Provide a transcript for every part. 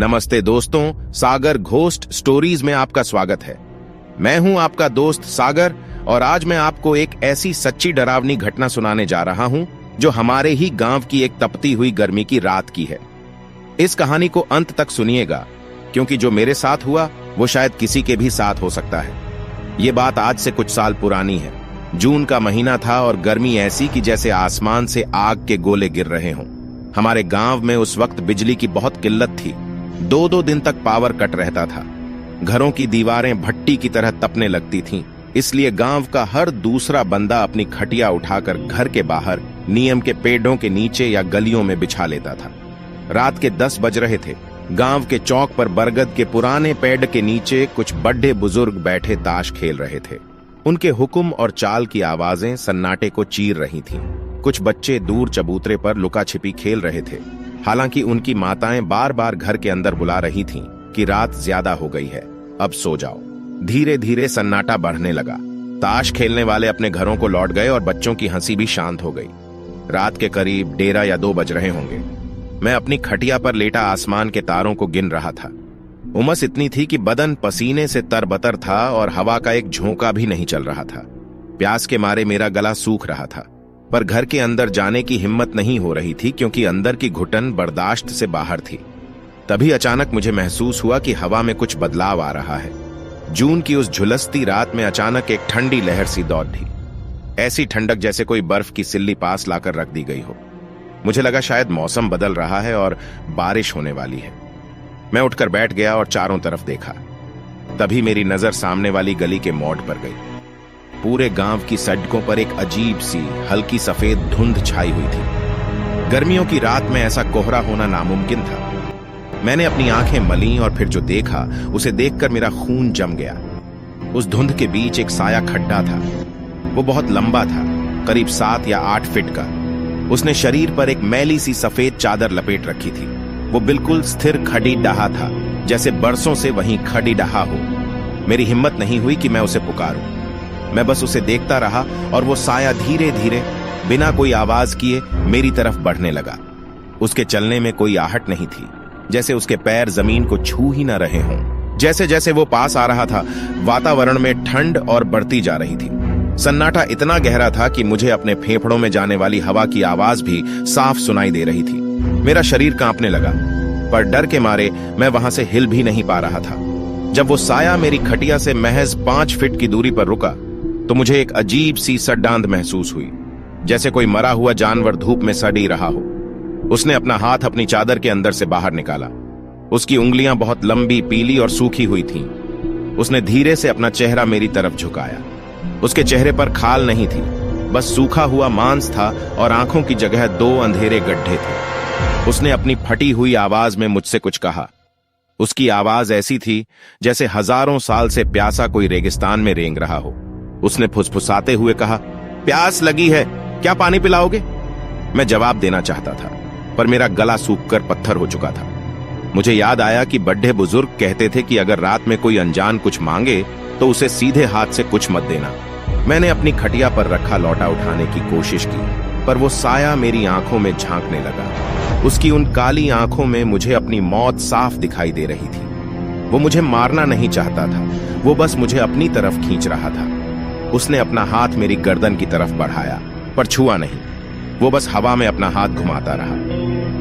नमस्ते दोस्तों, सागर ghost stories में आपका स्वागत है। मैं हूं आपका दोस्त सागर और आज मैं आपको एक ऐसी सच्ची डरावनी घटना सुनाने जा रहा हूं जो हमारे ही गांव की एक तपती हुई गर्मी की रात की है। इस कहानी को अंत तक सुनिएगा क्योंकि जो मेरे साथ हुआ वो शायद किसी के भी साथ हो सकता है। ये बात आज से कुछ साल पुरानी है। जून का महीना था और गर्मी ऐसी कि जैसे आसमान से आग के गोले गिर रहे हों। हमारे गांव में उस वक्त बिजली की बहुत किल्लत थी। दो दिन तक पावर कट रहता था। घरों की दीवारें भट्टी की तरह तपने लगती थीं, इसलिए गांव का हर दूसरा बंदा अपनी खटिया उठाकर घर के बाहर नीम के पेड़ों के नीचे या गलियों में बिछा लेता था। रात के 10 बज रहे थे। गांव के चौक पर बरगद के पुराने पेड़ के नीचे कुछ बड़े बुजुर्ग बैठे ताश खेल रहे थे। उनके हुक्म और चाल की आवाजें सन्नाटे को चीर रही थीं। कुछ बच्चे दूर चबूतरे पर लुका छिपी खेल रहे थे। हालांकि उनकी माताएं बार बार घर के अंदर बुला रही थीं कि रात ज्यादा हो गई है, अब सो जाओ। धीरे धीरे सन्नाटा बढ़ने लगा। ताश खेलने वाले अपने घरों को लौट गए और बच्चों की हंसी भी शांत हो गई। रात के करीब 1:30 या 2 बज रहे होंगे। मैं अपनी खटिया पर लेटा आसमान के तारों को गिन रहा था। उमस इतनी थी कि बदन पसीने से तरबतर था और हवा का एक झोंका भी नहीं चल रहा था। प्यास के मारे मेरा गला सूख रहा था, पर घर के अंदर जाने की हिम्मत नहीं हो रही थी क्योंकि अंदर की घुटन बर्दाश्त से बाहर थी। तभी अचानक मुझे महसूस हुआ कि हवा में कुछ बदलाव आ रहा है। जून की उस झुलसती रात में अचानक एक ठंडी लहर सी दौड़ी। ऐसी ठंडक जैसे कोई बर्फ की सिल्ली पास लाकर रख दी गई हो। मुझे लगा शायद मौसम बदल रहा है और बारिश होने वाली है। मैं उठकर बैठ गया और चारों तरफ देखा। तभी मेरी नजर सामने वाली गली के मोड़ पर गई। पूरे गांव की सड़कों पर एक अजीब सी हल्की सफेद धुंध छाई हुई थी। गर्मियों की रात में ऐसा कोहरा होना नामुमकिन था। मैंने अपनी आंखें मलीं और फिर जो देखा उसे देखकर मेरा खून जम गया। उस धुंध के बीच एक साया खड्डा था। वो बहुत लंबा था, करीब 7 या 8 फीट का। उसने शरीर पर एक मैली सी सफेद चादर लपेट रखी थी। वो बिल्कुल स्थिर खड़ी डहा था, जैसे बरसों से वहीं खड़ी डहा हो। मेरी हिम्मत नहीं हुई कि मैं उसे पुकारूं। मैं बस उसे देखता रहा और वो साया धीरे धीरे बिना कोई आवाज किए मेरी तरफ बढ़ने लगा। उसके चलने में कोई आहट नहीं थी, जैसे उसके पैर जमीन को छू ही न रहे हों। जैसे जैसे वो पास आ रहा था, वातावरण में ठंड और बढ़ती जा रही थी। सन्नाटा इतना गहरा था कि मुझे अपने फेफड़ों में जाने वाली हवा की आवाज भी साफ सुनाई दे रही थी। मेरा शरीर कांपने लगा, पर डर के मारे मैं वहां से हिल भी नहीं पा रहा था। जब वो साया मेरी खटिया से महज 5 फीट की दूरी पर रुका तो मुझे एक अजीब सी सड्डांध महसूस हुई, जैसे कोई मरा हुआ जानवर धूप में सड़ ही रहा हो। उसने अपना हाथ अपनी चादर के अंदर से बाहर निकाला। उसकी उंगलियां बहुत लंबी, पीली और सूखी हुई थीं। उसने धीरे से अपना चेहरा मेरी तरफ झुकाया। उसके चेहरे पर खाल नहीं थी, बस सूखा हुआ मांस था और आंखों की जगह 2 अंधेरे गड्ढे थे। उसने अपनी फटी हुई आवाज में मुझसे कुछ कहा। उसकी आवाज ऐसी थी जैसे हजारों साल से प्यासा कोई रेगिस्तान में रेंग रहा हो। उसने फुसफुसाते हुए कहा, प्यास लगी है, क्या पानी पिलाओगे? मैं जवाब देना चाहता था, पर मेरा गला सूखकर पत्थर हो चुका था। मुझे याद आया कि बड़े बुजुर्ग कहते थे कि अगर रात में कोई अनजान कुछ मांगे तो उसे सीधे हाथ से कुछ मत देना। मैंने अपनी खटिया पर रखा लौटा उठाने की कोशिश की, पर वो साया मेरी आंखों में झांकने लगा। उसकी उन काली आंखों में मुझे अपनी मौत साफ दिखाई दे रही थी। वो मुझे मारना नहीं चाहता था, वो बस मुझे अपनी तरफ खींच रहा था। उसने अपना हाथ मेरी गर्दन की तरफ बढ़ाया, पर छुआ नहीं। वो बस हवा में अपना हाथ घुमाता रहा।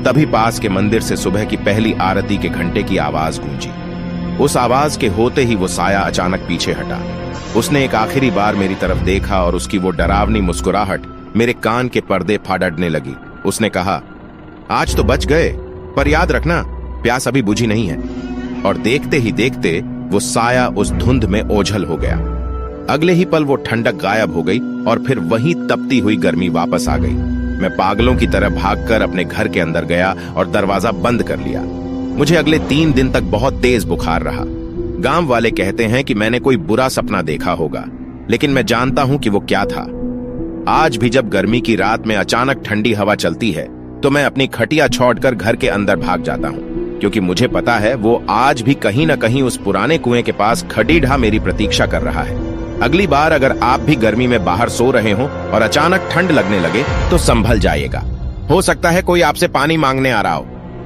तभी पास के मंदिर से सुबह की पहली आरती के घंटे की आवाज गूंजी। उस आवाज के होते ही वो साया अचानक पीछे हटा। उसने एक आखिरी बार मेरी तरफ देखा और उसकी वो डरावनी मुस्कुराहट मेरे कान के पर्दे फाड़ने लगी। उसने कहा, आज तो बच गए, पर याद रखना प्यास अभी बुझी नहीं है। और देखते ही देखते वो साया उस धुंध में ओझल हो गया। अगले ही पल वो ठंडक गायब हो गई और फिर वही तपती हुई गर्मी वापस आ गई। मैं पागलों की तरह भागकर अपने घर के अंदर गया और दरवाजा बंद कर लिया। मुझे अगले 3 दिन तक बहुत तेज बुखार रहा। गांव वाले कहते हैं कि मैंने कोई बुरा सपना देखा होगा, लेकिन मैं जानता हूं कि वो क्या था। आज भी जब गर्मी की रात में अचानक ठंडी हवा चलती है तो मैं अपनी खटिया छोड़कर घर के अंदर भाग जाता हूं, क्योंकि मुझे पता है वो आज भी कहीं न कहीं उस पुराने कुएं के पास खड़ी ढा मेरी प्रतीक्षा कर रहा है। अगली बार अगर आप भी गर्मी में बाहर सो रहे हो और अचानक ठंड लगने लगे तो संभल जाइएगा। हो सकता है कोई आपसे पानी मांगने आ रहा हो।